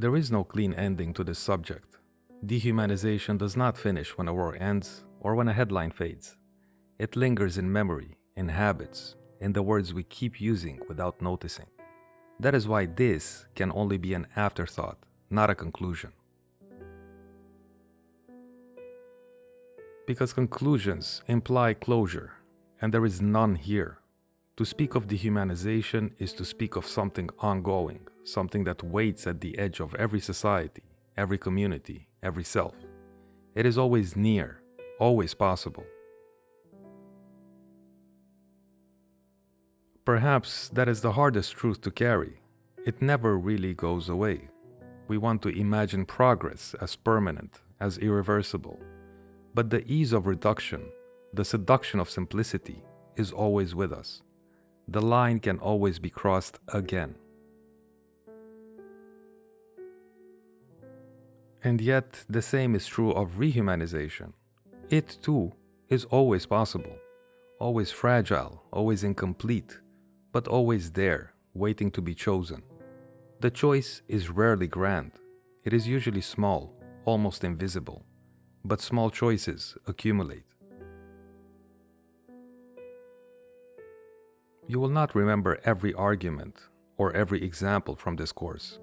There is no clean ending to this subject. Dehumanization does not finish when a war ends or when a headline fades. It lingers in memory, in habits, in the words we keep using without noticing. That is why this can only be an afterthought, not a conclusion. Because conclusions imply closure, and there is none here. To speak of dehumanization is to speak of something ongoing, something that waits at the edge of every society, every community, every self. It is always near, always possible. Perhaps that is the hardest truth to carry. It never really goes away. We want to imagine progress as permanent, as irreversible. But the ease of reduction, the seduction of simplicity, is always with us. The line can always be crossed again. And yet, the same is true of rehumanization. It, too, is always possible, always fragile, always incomplete, but always there, waiting to be chosen. The choice is rarely grand. It is usually small, almost invisible, but small choices accumulate. You will not remember every argument or every example from this course,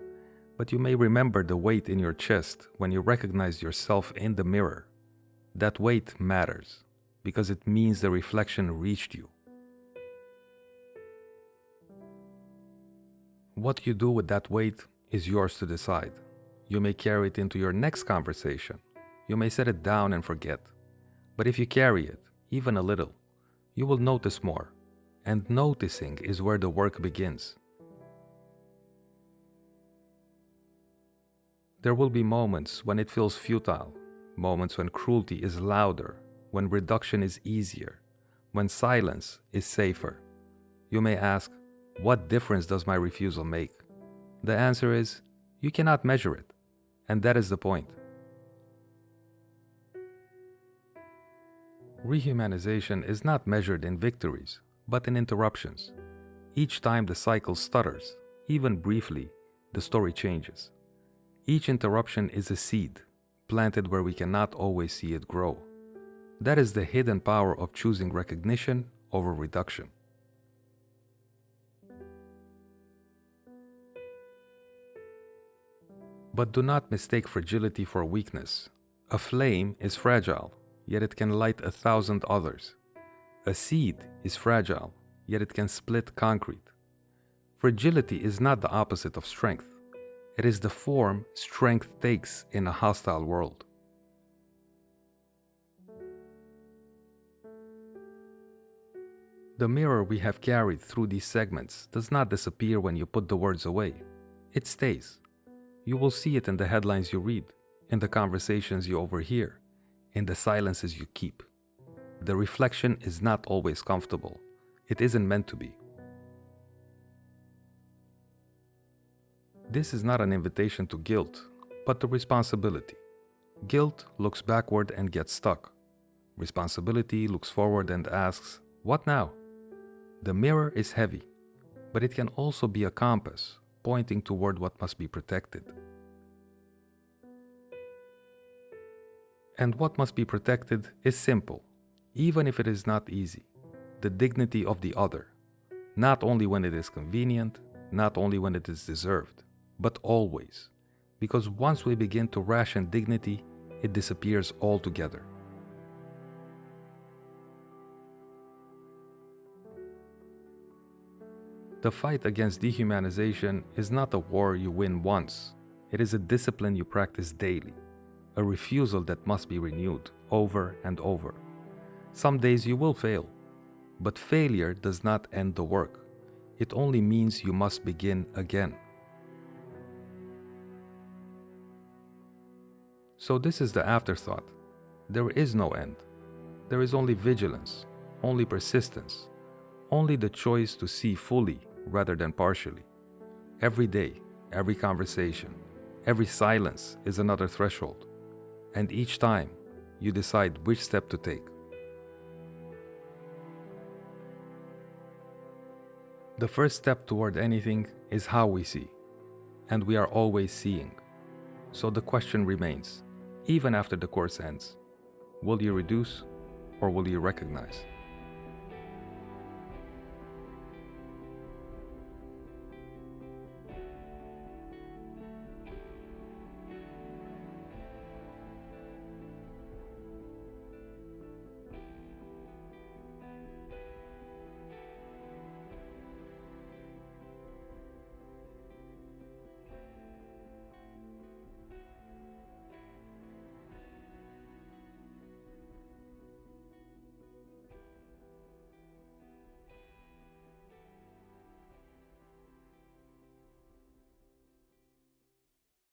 but you may remember the weight in your chest when you recognize yourself in the mirror. That weight matters, because it means the reflection reached you. What you do with that weight is yours to decide. You may carry it into your next conversation. You may set it down and forget. But if you carry it, even a little, you will notice more. And noticing is where the work begins. There will be moments when it feels futile, moments when cruelty is louder, when reduction is easier, when silence is safer. You may ask, what difference does my refusal make? The answer is, you cannot measure it, and that is the point. Rehumanization is not measured in victories, but in interruptions. Each time the cycle stutters, even briefly, the story changes. Each interruption is a seed, planted where we cannot always see it grow. That is the hidden power of choosing recognition over reduction. But do not mistake fragility for weakness. A flame is fragile, yet it can light 1,000 others. A seed is fragile, yet it can split concrete. Fragility is not the opposite of strength. It is the form strength takes in a hostile world. The mirror we have carried through these segments does not disappear when you put the words away. It stays. You will see it in the headlines you read, in the conversations you overhear, in the silences you keep. The reflection is not always comfortable. It isn't meant to be. This is not an invitation to guilt, but to responsibility. Guilt looks backward and gets stuck. Responsibility looks forward and asks, what now? The mirror is heavy, but it can also be a compass, pointing toward what must be protected. And what must be protected is simple, even if it is not easy. The dignity of the other, not only when it is convenient, not only when it is deserved, but always. Because once we begin to ration dignity, it disappears altogether. The fight against dehumanization is not a war you win once. It is a discipline you practice daily, a refusal that must be renewed over and over. Some days you will fail, but failure does not end the work. It only means you must begin again. So this is the afterthought. There is no end. There is only vigilance, only persistence, only the choice to see fully rather than partially. Every day, every conversation, every silence is another threshold, and each time you decide which step to take. The first step toward anything is how we see, and we are always seeing. So the question remains, even after the course ends, will you reduce or will you recognize?